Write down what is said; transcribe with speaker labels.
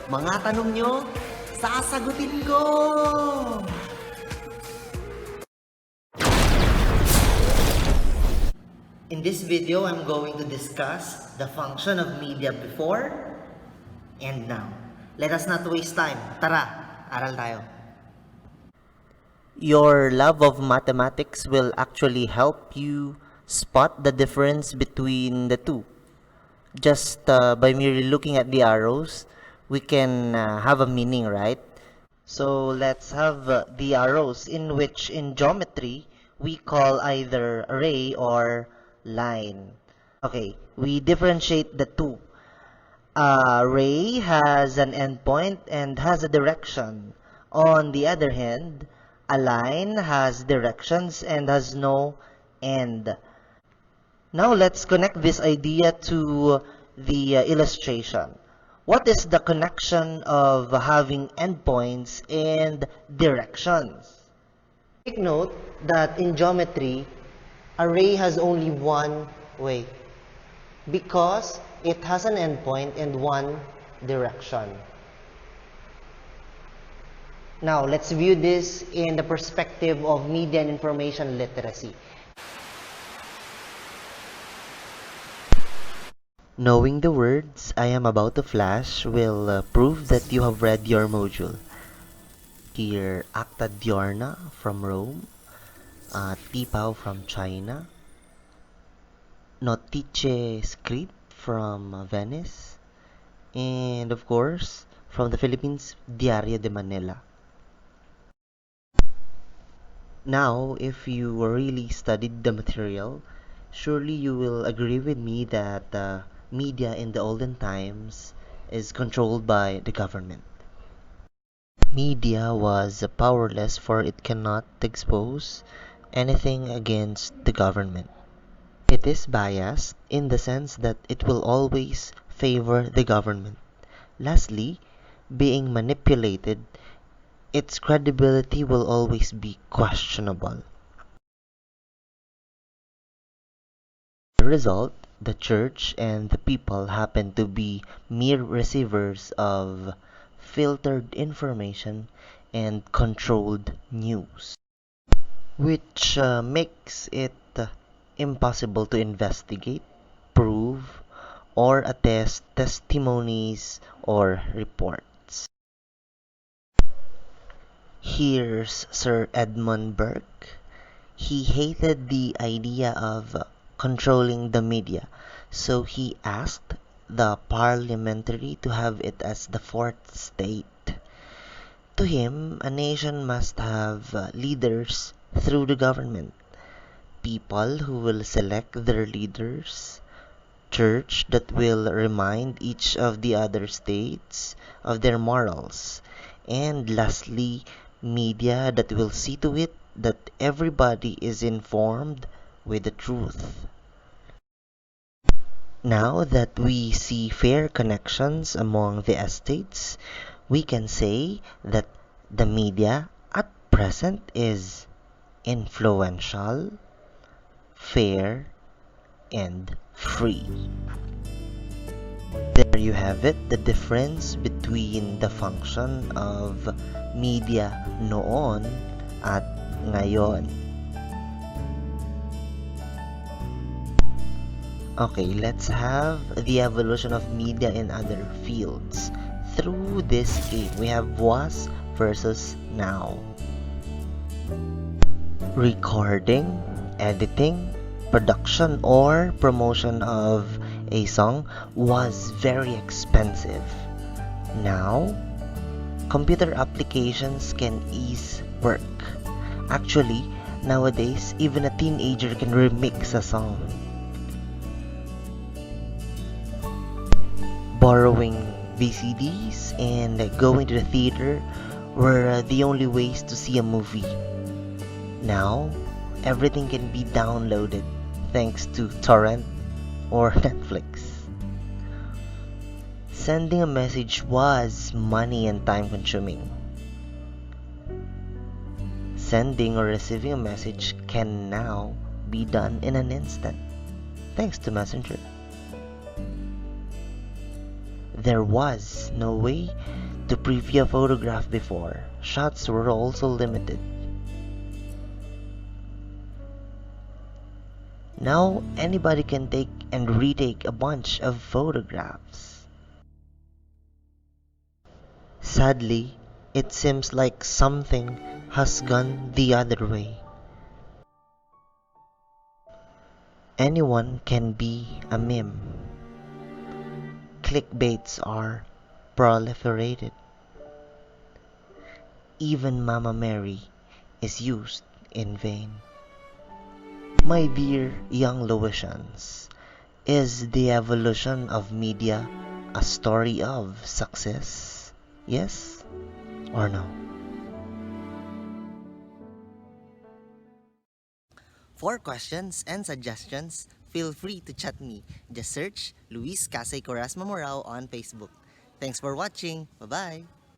Speaker 1: Mga tanong nyo, sasagutin ko! In this video, I'm going to discuss the function of media before and now. Let us not waste time. Tara, aral tayo. Your love of mathematics will actually help you spot the difference between the two. Just by merely looking at the arrows, we can have a meaning, right? So let's have the arrows, in which in geometry we call either ray or line. Okay, we differentiate the two. A ray has an endpoint and has a direction. On the other hand, a line has directions and has no end. Now let's connect this idea to the illustration. What is the connection of having endpoints and directions? Take note that in geometry, a ray has only one way because it has an endpoint and one direction. Now, let's view this in the perspective of media and information literacy. Knowing the words I am about to flash will prove that you have read your module. Here, Acta Diurna from Rome, Tipao from China, Notice Script from Venice, and of course, from the Philippines, Diario de Manila. Now, if you really studied the material, surely you will agree with me that media in the olden times is controlled by the government. Media was powerless, for it cannot expose anything against the government. It is biased in the sense that it will always favor the government. Lastly, being manipulated, its credibility will always be questionable. The result, the church and the people happen to be mere receivers of filtered information and controlled news, which makes it impossible to investigate, prove, or attest testimonies or reports. Here's Sir Edmund Burke. He hated the idea of controlling the media, so he asked the parliamentary to have it as the fourth state. To him, a nation must have leaders through the government, people who will select their leaders, church that will remind each of the other states of their morals, and lastly, media that will see to it that everybody is informed with the truth. Now that we see fair connections among the estates, we can say that the media at present is influential, fair, and free. There you have it, the difference between the function of media noon at ngayon. Okay, let's have the evolution of media in other fields. Through this game, we have was versus now. Recording, editing, production, or promotion of a song was very expensive. Now, computer applications can ease work. Actually, nowadays, even a teenager can remix a song. Borrowing VCDs and going to the theater were the only ways to see a movie. Now, everything can be downloaded thanks to torrent or Netflix. Sending a message was money and time consuming. Sending or receiving a message can now be done in an instant thanks to Messenger. There was no way to preview a photograph before. Shots were also limited. Now anybody can take and retake a bunch of photographs. Sadly, it seems like something has gone the other way. Anyone can be a meme. Clickbaits are proliferated. Even Mama Mary is used in vain. My dear young Lewisians, is the evolution of media a story of success? Yes or no?
Speaker 2: For questions and suggestions, feel free to chat me. Just search Luis Casey Corasma Morao on Facebook. Thanks for watching. Bye-bye.